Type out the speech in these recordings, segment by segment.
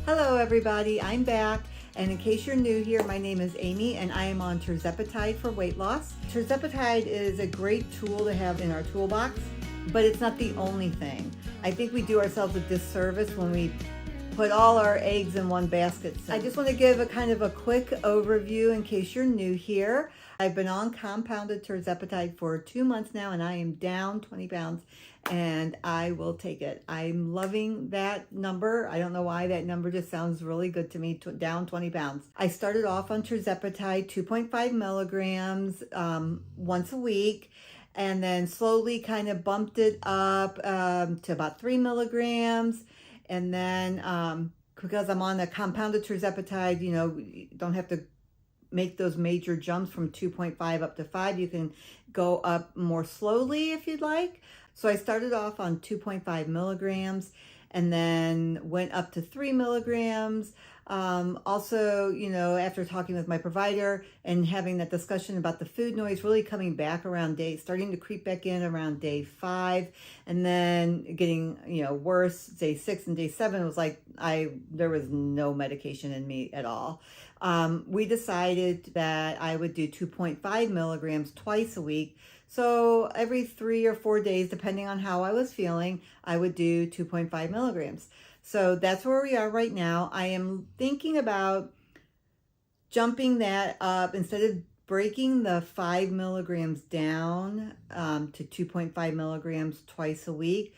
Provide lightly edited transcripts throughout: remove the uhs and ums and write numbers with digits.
Hello everybody, I'm back, and in case you're new here, my name is Amy and I am on Tirzepatide for weight loss. Tirzepatide is a great tool to have in our toolbox, but it's not the only thing. I think we do ourselves a disservice when we put all our eggs in one basket. So I just want to give a kind of a quick overview in case you're new here. I've been on compounded tirzepatide for 2 months now and I am down 20 pounds and I will take it. I'm loving that number. I don't know why that number just sounds really good to me, down 20 pounds. I started off on tirzepatide 2.5 milligrams once a week, and then slowly kind of bumped it up to about 3 milligrams. And then because I'm on the compounded tirzepatide, you don't have to make those major jumps from 2.5 up to 5. You can go up more slowly if you'd like. So I started off on 2.5 milligrams and then went up to 3 milligrams. Also, after talking with my provider and having that discussion about the food noise really coming back around starting to creep back in around day 5, and then getting, worse, day 6 and day 7, it was like there was no medication in me at all. We decided that I would do 2.5 milligrams twice a week. So every 3 or 4 days, depending on how I was feeling, I would do 2.5 milligrams. So that's where we are right now. I am thinking about jumping that up instead of breaking the 5 milligrams down to 2.5 milligrams twice a week,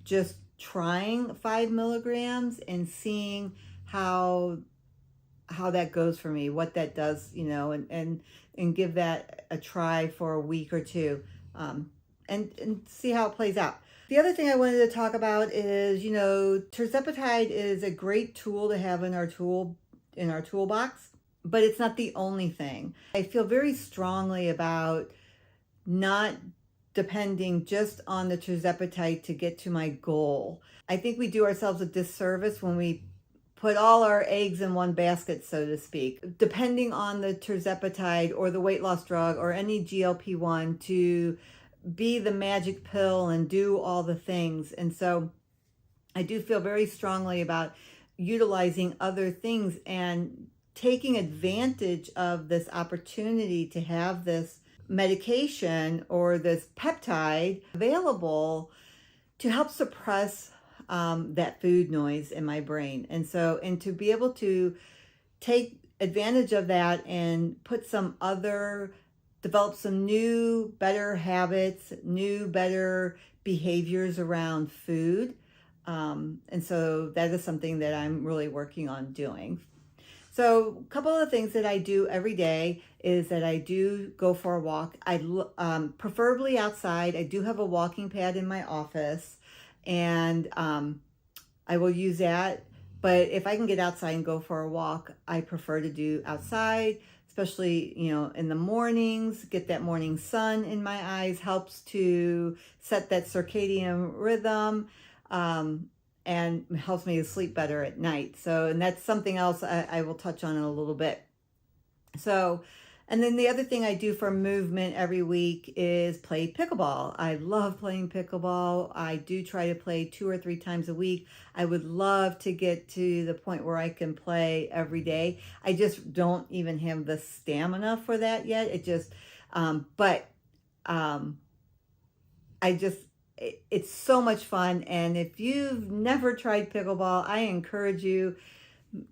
just trying 5 milligrams and seeing how that goes for me, what that does, and give that a try for a week or two, and see how it plays out. The other thing I wanted to talk about is, tirzepatide is a great tool to have in our toolbox, but it's not the only thing. I feel very strongly about not depending just on the tirzepatide to get to my goal. I think we do ourselves a disservice when we put all our eggs in one basket, so to speak, depending on the tirzepatide or the weight loss drug or any GLP-1 to be the magic pill and do all the things. And so I do feel very strongly about utilizing other things and taking advantage of this opportunity to have this medication or this peptide available to help suppress that food noise in my brain. And to be able to take advantage of that and develop some new, better habits, new, better behaviors around food. And so that is something that I'm really working on doing. So a couple of the things that I do every day is that I do go for a walk. Preferably outside. I do have a walking pad in my office, and I will use that. But if I can get outside and go for a walk, I prefer to do outside, especially, in the mornings. Get that morning sun in my eyes helps to set that circadian rhythm, and helps me to sleep better at night. And that's something else I will touch on in a little bit. And then the other thing I do for movement every week is play pickleball. I love playing pickleball. I do try to play 2 or 3 times a week. I would love to get to the point where I can play every day. I just don't even have the stamina for that yet. It's so much fun. And if you've never tried pickleball, I encourage you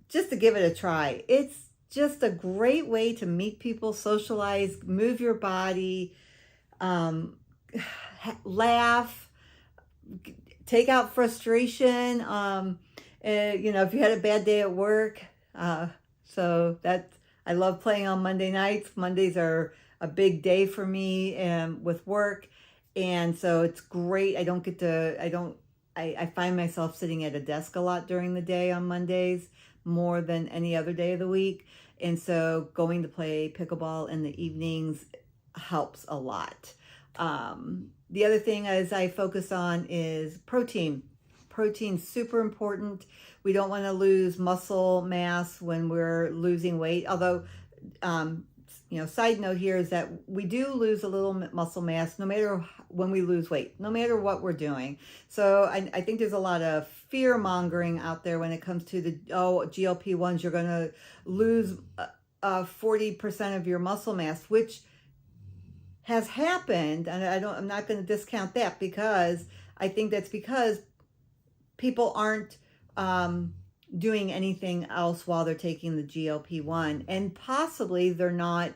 just to give it a try. It's just a great way to meet people, socialize, move your body, laugh, take out frustration. If you had a bad day at work. I love playing on Monday nights. Mondays are a big day for me with work. And so it's great. I find myself sitting at a desk a lot during the day on Mondays, more than any other day of the week. And so going to play pickleball in the evenings helps a lot. The other thing as I focus on is protein. Protein's super important. We don't want to lose muscle mass when we're losing weight. Although, side note here is that we do lose a little muscle mass no matter when we lose weight, no matter what we're doing. So I think there's a lot of fear mongering out there when it comes to the, GLP-1s, you're going to lose 40% of your muscle mass, which has happened. And I'm not going to discount that, because I think that's because people aren't doing anything else while they're taking the GLP-1, and possibly they're not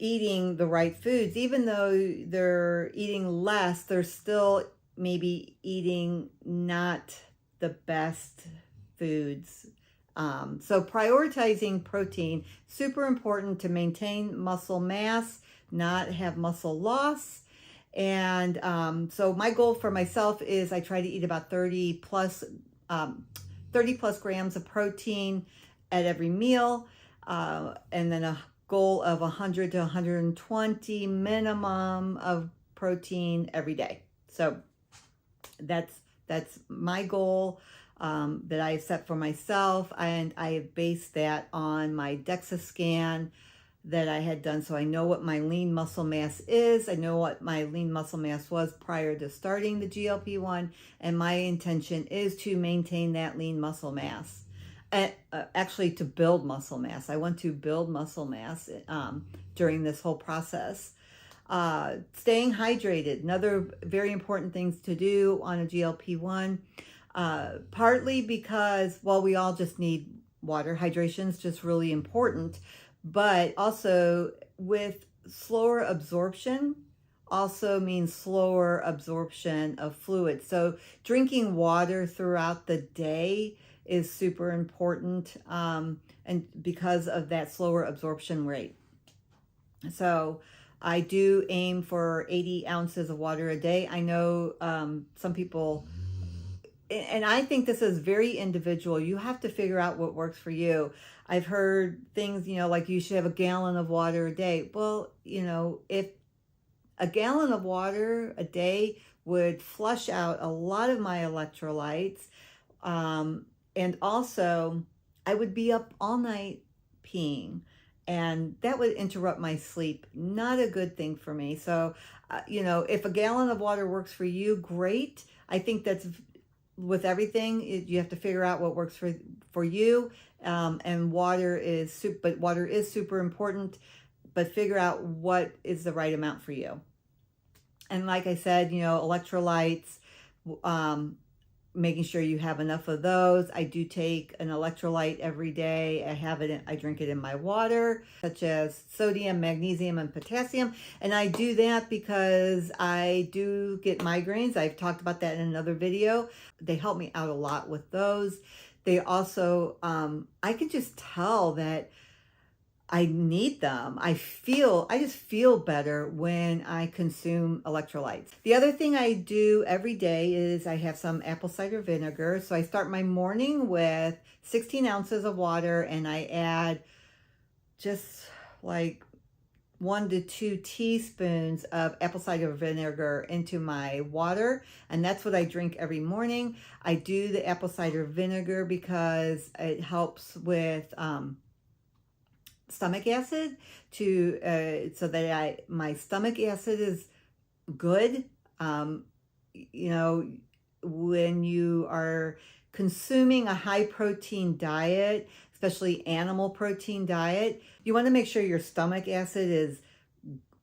eating the right foods. Even though they're eating less, they're still maybe eating not the best foods. So prioritizing protein, super important to maintain muscle mass, not have muscle loss. And so my goal for myself is I try to eat about 30 plus grams of protein at every meal, and then a goal of 100 to 120 minimum of protein every day. So that's my goal that I set for myself, and I have based that on my DEXA scan that I had done, so I know what my lean muscle mass is. I know what my lean muscle mass was prior to starting the GLP-1, and my intention is to maintain that lean muscle mass. Actually, to build muscle mass. I want to build muscle mass during this whole process. Staying hydrated, another very important things to do on a GLP-1, partly because, well, we all just need water. Hydration is just really important. But also with slower absorption also means slower absorption of fluid. So drinking water throughout the day is super important, and because of that slower absorption rate. So I do aim for 80 ounces of water a day. I know some people, and I think this is very individual. You have to figure out what works for you. I've heard things, like you should have a gallon of water a day. Well, if a gallon of water a day would flush out a lot of my electrolytes, and also I would be up all night peeing, and that would interrupt my sleep. Not a good thing for me. So, if a gallon of water works for you, great. I think that's with everything, you have to figure out what works for you, and water is super important, but figure out what is the right amount for you. And like I said, electrolytes, making sure you have enough of those. I do take an electrolyte every day. I drink it in my water, such as sodium, magnesium, and potassium. And I do that because I do get migraines. I've talked about that in another video. They help me out a lot with those. They also, I can just tell that I need them. I just feel better when I consume electrolytes. The other thing I do every day is I have some apple cider vinegar. So I start my morning with 16 ounces of water, and I add just like 1 to 2 teaspoons of apple cider vinegar into my water, and that's what I drink every morning. I do the apple cider vinegar because it helps with stomach acid, so that my stomach acid is good. When you are consuming a high protein diet, especially animal protein diet, you want to make sure your stomach acid is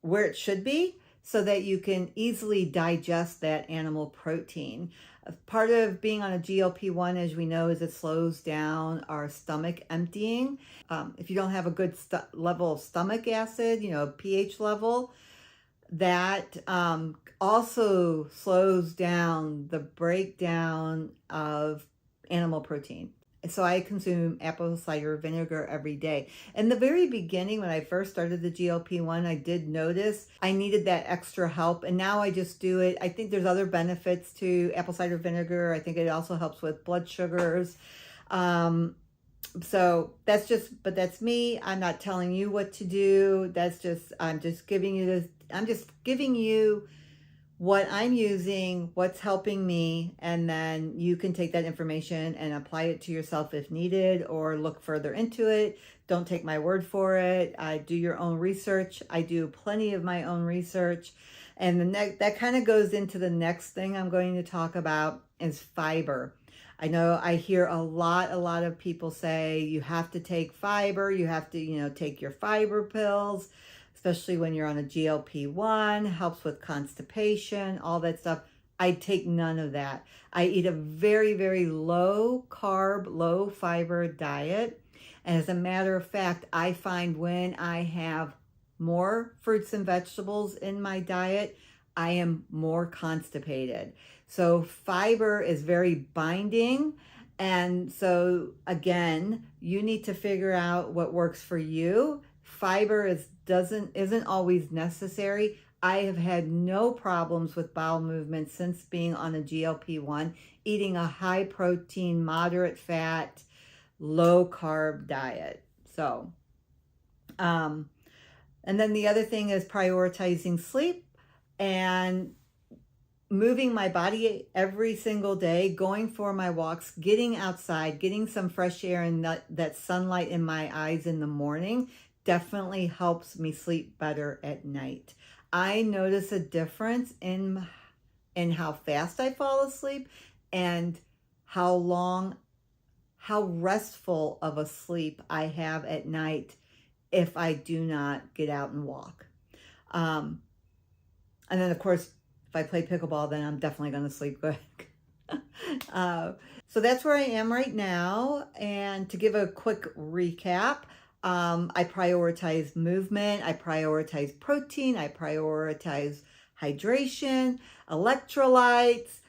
where it should be, so that you can easily digest that animal protein. Part of being on a GLP-1, as we know, is it slows down our stomach emptying. If you don't have a good level of stomach acid, pH level, that also slows down the breakdown of animal protein. So I consume apple cider vinegar every day. In the very beginning, when I first started the GLP-1, I did notice I needed that extra help, and now I just do it. I think there's other benefits to apple cider vinegar. I think it also helps with blood sugars. So that's me. I'm not telling you what to do. I'm just giving you what I'm using, what's helping me, and then you can take that information and apply it to yourself if needed, or look further into it. Don't take my word for it. Do your own research. I do plenty of my own research. And that kind of goes into the next thing I'm going to talk about is fiber. I know I hear a lot of people say you have to take fiber, you have to, take your fiber pills, especially when you're on a GLP-1, helps with constipation, all that stuff. I take none of that. I eat a very, very low carb, low fiber diet. And as a matter of fact, I find when I have more fruits and vegetables in my diet, I am more constipated. So fiber is very binding. And so again, you need to figure out what works for you. Fiber isn't always necessary. I have had no problems with bowel movement since being on a GLP-1, eating a high protein, moderate fat, low carb diet. So, and then the other thing is prioritizing sleep and moving my body every single day, going for my walks, getting outside, getting some fresh air and that sunlight in my eyes in the morning definitely helps me sleep better at night. I notice a difference in how fast I fall asleep and how restful of a sleep I have at night if I do not get out and walk. And then of course, if I play pickleball, then I'm definitely going to sleep good. So that's where I am right now. And to give a quick recap, I prioritize movement, I prioritize protein, I prioritize hydration, electrolytes,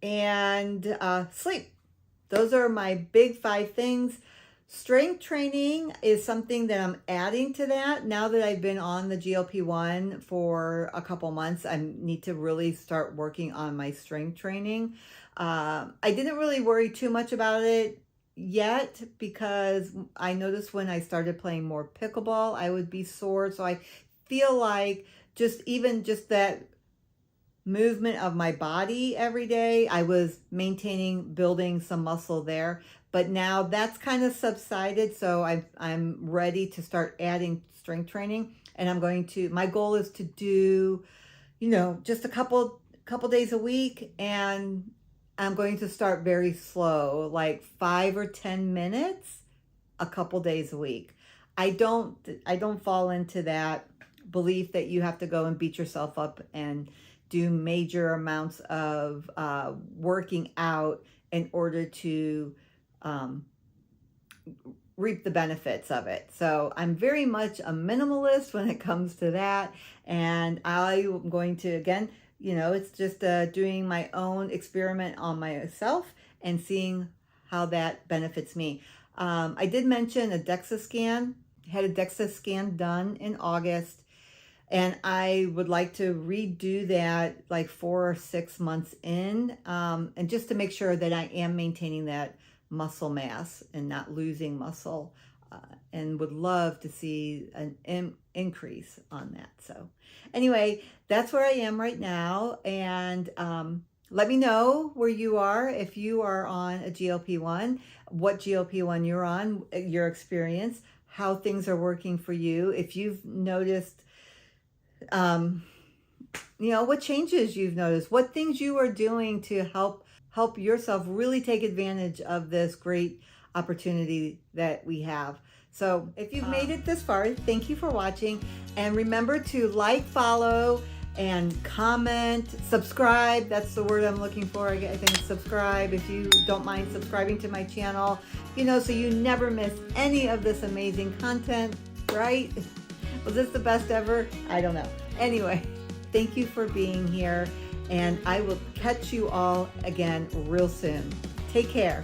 and sleep. Those are my big 5 things. Strength training is something that I'm adding to that. Now that I've been on the GLP-1 for a couple months, I need to really start working on my strength training. I didn't really worry too much about it yet because I noticed when I started playing more pickleball, I would be sore. So I feel like just that movement of my body every day, I was building some muscle there. But now that's kind of subsided, so I'm ready to start adding strength training. And my goal is to do, just a couple days a week, and I'm going to start very slow, like 5 or 10 minutes, a couple days a week. I don't fall into that belief that you have to go and beat yourself up and do major amounts of working out in order to reap the benefits of it. So I'm very much a minimalist when it comes to that. And I'm going to, again, it's just doing my own experiment on myself and seeing how that benefits me. I did mention a DEXA scan, had a DEXA scan done in August. And I would like to redo that like 4 or 6 months in, and just to make sure that I am maintaining that muscle mass and not losing muscle, and would love to see an increase on that. So anyway, that's where I am right now. And let me know where you are. If you are on a GLP-1, what GLP-1 you're on, your experience, how things are working for you. If you've noticed what changes you've noticed, what things you are doing to help yourself really take advantage of this great opportunity that we have. So if you've made it this far, thank you for watching. And remember to like, follow, and comment, subscribe. That's the word I'm looking for. I think subscribe, if you don't mind subscribing to my channel, so you never miss any of this amazing content, right? Was this the best ever? I don't know. Anyway, thank you for being here, and I will catch you all again real soon. Take care.